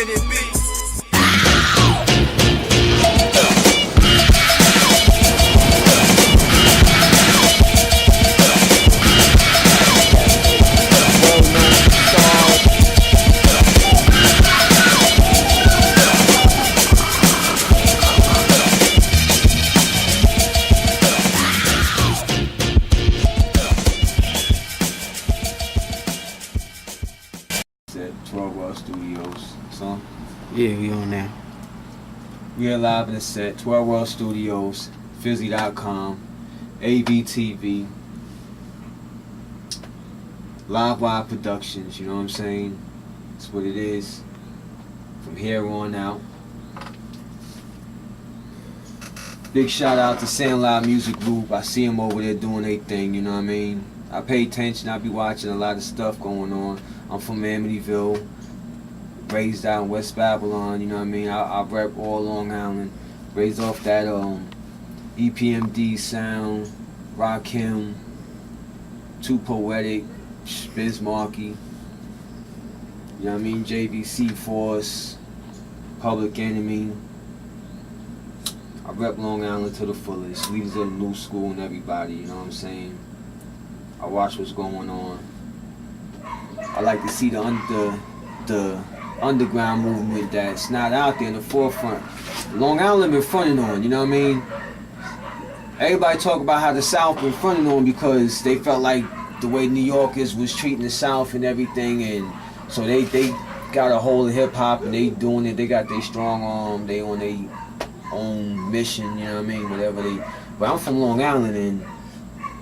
can it be? Studios, so yeah, we on now. We are live in the set, 12 World Studios, Fizzy.com, AVtv, Live Productions, you know what I'm saying? That's what it is from here on out. Big shout out to Sandlot Music Group. I see them over there doing their thing, you know what I mean? I pay attention, I be watching a lot of stuff going on. I'm from Amityville, raised out in West Babylon, you know what I mean? I rep all Long Island, raised off that EPMD sound, Rakim, Too Poetic, Bismarcky, you know what I mean? JVC Force, Public Enemy. I rep Long Island to the fullest, leaders of the new school and everybody, you know what I'm saying? I watch what's going on. I like to see the underground movement that's not out there in the forefront. Long Island been fronting on, you know what I mean? Everybody talk about how the South been fronting on because they felt like the way New Yorkers was treating the South and everything, and so they got a hold of hip hop and they doing it. They got their strong arm. They on their own mission, you know what I mean? Whatever they. But I'm from Long Island, and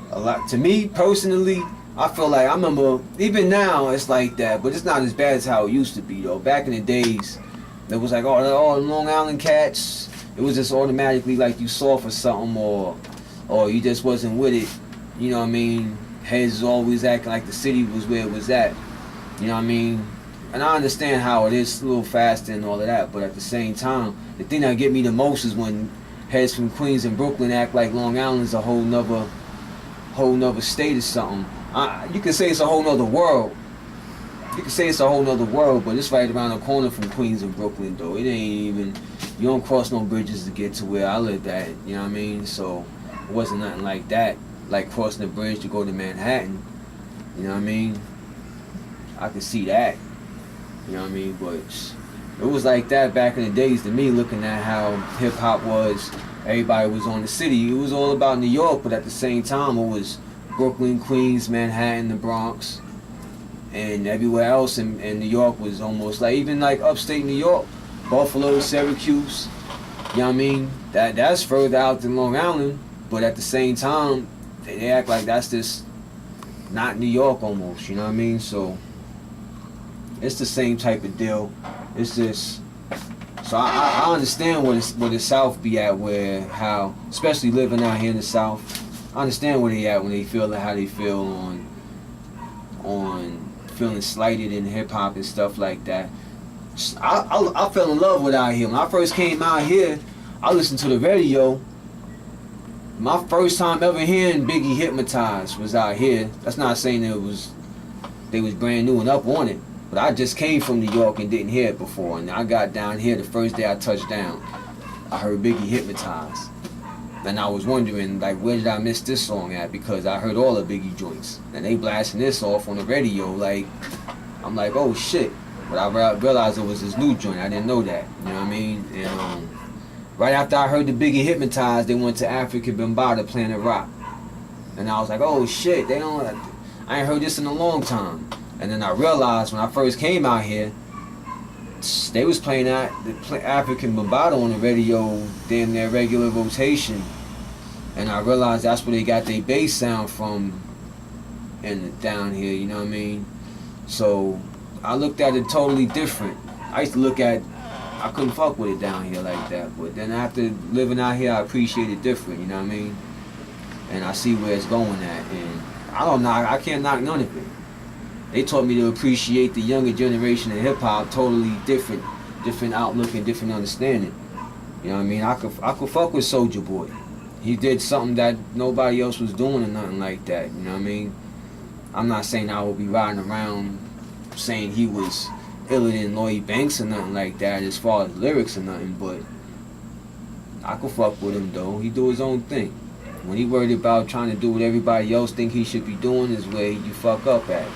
a lot to me personally. I feel like, I remember, even now it's like that, but it's not as bad as how it used to be though. Back in the days, it was like, oh, Long Island cats, it was just automatically like you soft or something, or you just wasn't with it, you know what I mean? Heads always acting like the city was where it was at, you know what I mean? And I understand how it is a little faster and all of that, but at the same time, the thing that get me the most is when heads from Queens and Brooklyn act like Long Island is a whole nother state or something. You can say it's a whole nother world. You can say it's a whole nother world, but it's right around the corner from Queens and Brooklyn, though. It ain't even, you don't cross no bridges to get to where I lived at, you know what I mean? So it wasn't nothing like that, like crossing the bridge to go to Manhattan, you know what I mean? I could see that, you know what I mean? But it was like that back in the days to me, looking at how hip-hop was. Everybody was on the city. It was all about New York, but at the same time, it was Brooklyn, Queens, Manhattan, the Bronx, and everywhere else in New York was almost like, even like upstate New York, Buffalo, Syracuse, you know what I mean? That's further out than Long Island, but at the same time, they act like that's just not New York almost, you know what I mean? So it's the same type of deal. It's just, so I understand where the South be at, how, especially living out here in the South, I understand where they at when they feel how they feel on feeling slighted in hip hop and stuff like that. I fell in love with out here. When I first came out here, I listened to the radio. My first time ever hearing Biggie Hypnotized was out here. That's not saying they was brand new and up on it, but I just came from New York and didn't hear it before. And I got down here the first day I touched down. I heard Biggie Hypnotized. And I was wondering, like, where did I miss this song at? Because I heard all the Biggie joints. And they blasting this off on the radio. Like, I'm like, oh shit. But I realized it was this new joint. I didn't know that. You know what I mean? And right after I heard the Biggie Hypnotized, they went to Africa Bambaataa, Planet Rock. And I was like, oh shit, I ain't heard this in a long time. And then I realized when I first came out here, they was playing African Bambaataa on the radio, damn their regular rotation, and I realized that's where they got their bass sound from, and down here, you know what I mean? So I looked at it totally different. I used to look at, I couldn't fuck with it down here like that, but then after living out here, I appreciate it different, you know what I mean? And I see where it's going at, and I can't knock none of it. They taught me to appreciate the younger generation of hip-hop, totally different outlook and different understanding. You know what I mean? I could fuck with Soulja Boy. He did something that nobody else was doing or nothing like that, you know what I mean? I'm not saying I will be riding around saying he was iller than Lloyd Banks or nothing like that as far as lyrics or nothing, but I could fuck with him though. He do his own thing. When he worried about trying to do what everybody else think he should be doing is where you fuck up at.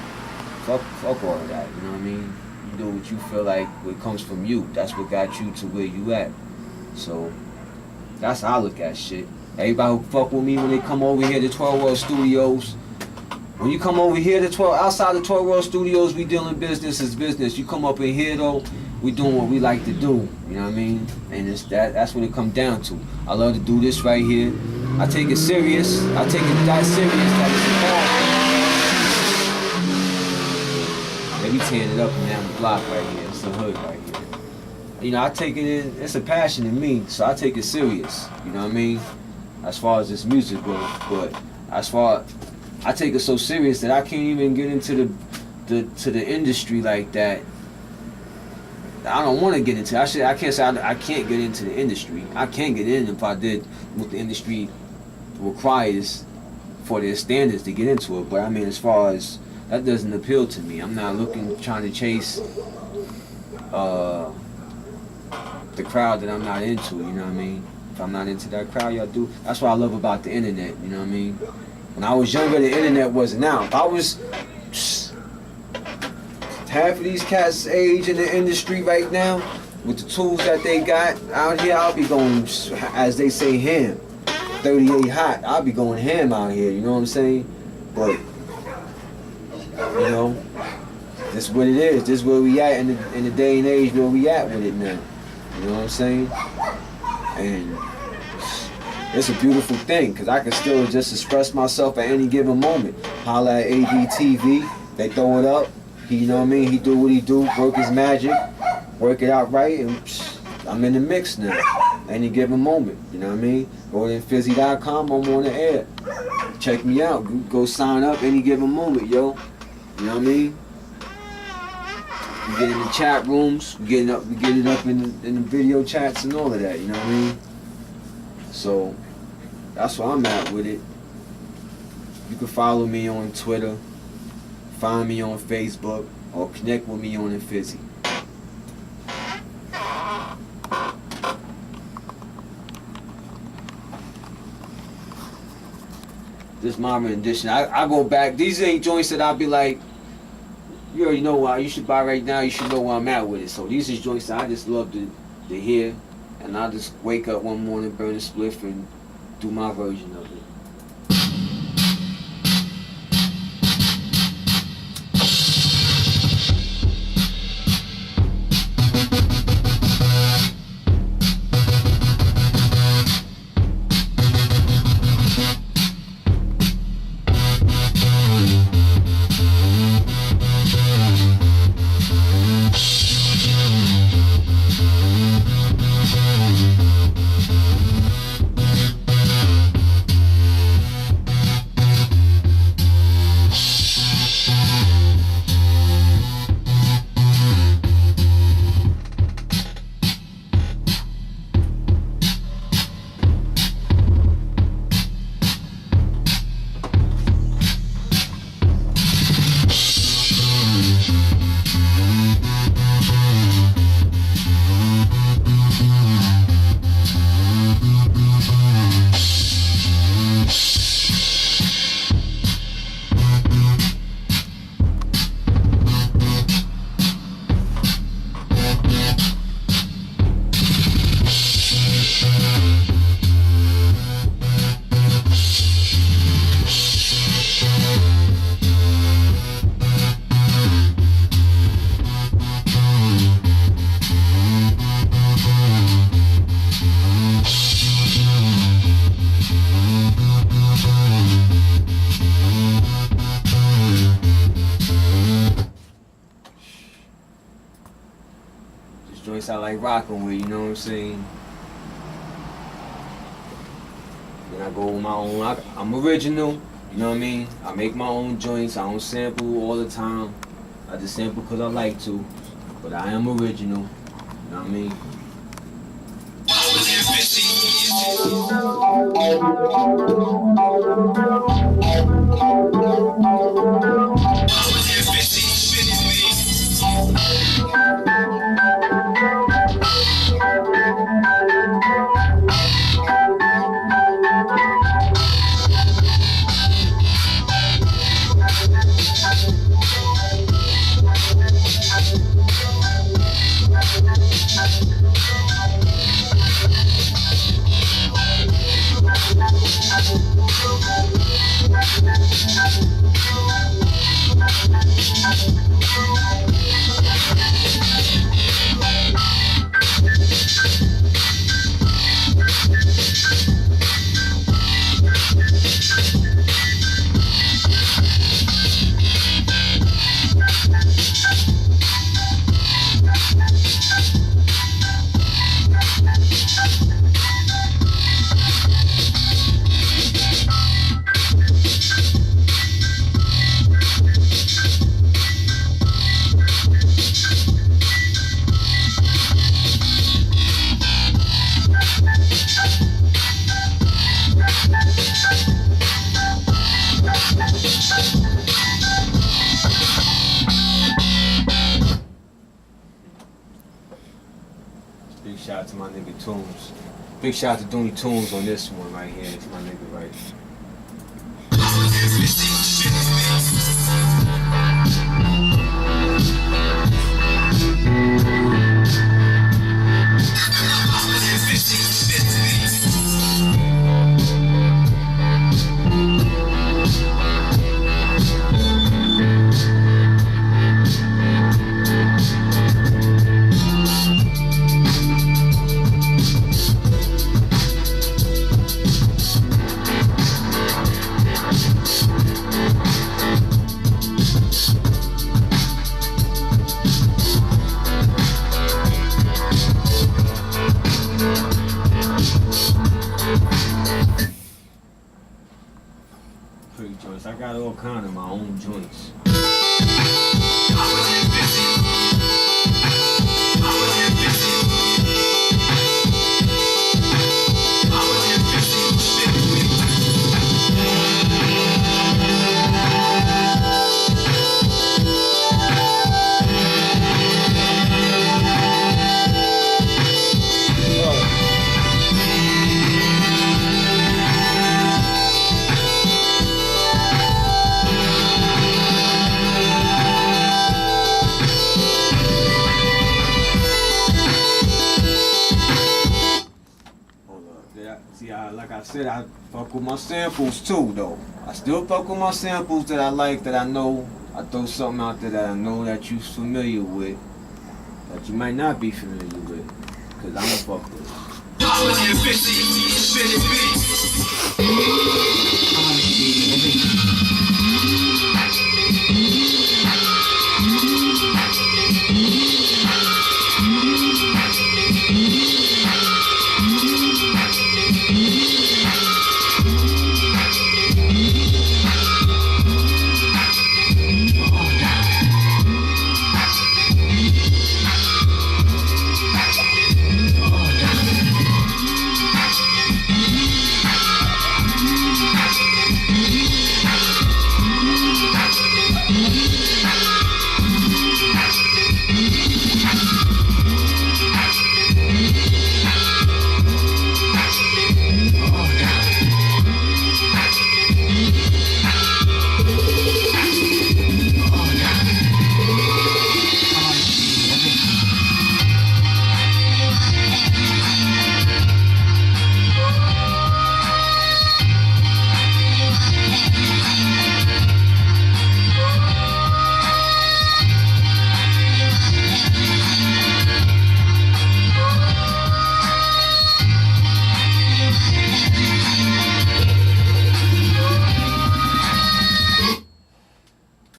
Fuck all of that, you know what I mean? You do what you feel like what comes from you. That's what got you to where you at. So that's how I look at shit. Everybody who fuck with me when they come over here to 12 World Studios, when you come over here to outside the 12 World Studios, we dealing business as business. You come up in here though, we doing what we like to do. You know what I mean? And it's that's what it comes down to. I love to do this right here. I take it serious. I take it that serious that it's a passion. They be tearing it up and down the block right here. It's the hood right here. You know, I take it in. It's a passion in me, so I take it serious. You know what I mean? As far as this music goes, but as far I take it so serious that I can't even get into the industry like that. I don't want to get into. I can't say I can't get into the industry. I can't get in if I did what the industry requires for their standards to get into it. But I mean, as far as that doesn't appeal to me. I'm not trying to chase the crowd that I'm not into. You know what I mean? If I'm not into that crowd, y'all do. That's what I love about the internet. You know what I mean? When I was younger, the internet wasn't out. If I was half of these cats' age in the industry right now, with the tools that they got out here, I'll be going, as they say, ham. 38 hot. I'll be going ham out here. You know what I'm saying? But you know, this is what it is. This is where we at in the day and age where we at with it now. You know what I'm saying? And it's a beautiful thing because I can still just express myself at any given moment. Holla at AVtv, they throw it up. You know what I mean? He do what he do, work his magic, work it out right, and I'm in the mix now. Any given moment, you know what I mean? Go to fizzy.com, I'm on the air. Check me out. Go sign up any given moment, yo. You know what I mean? We get in the chat rooms, we get it up in the video chats and all of that, you know what I mean? So that's where I'm at with it. You can follow me on Twitter, find me on Facebook, or connect with me on the Fizzy. This is my rendition. I go back. These ain't joints that I'll be like, you already know why you should buy right now. You should know where I'm at with it. So these is joints that I just love to hear. And I just wake up one morning, burn a spliff, and do my version of it. Joints I like rocking with, you know what I'm saying? Then I go with my own, I'm original, you know what I mean? I make my own joints, I don't sample all the time. I just sample because I like to, but I am original, you know what I mean? Big shout out to my nigga Tunes. Big shout out to Dooney Tunes on this one right here. It's my nigga right here. Pretty joints. I got all kind of my own joints. See, like I said, I fuck with my samples too, though. I still fuck with my samples that I like, that I know. I throw something out there that I know that you're familiar with, that you might not be familiar with, because I'm a fuck with it.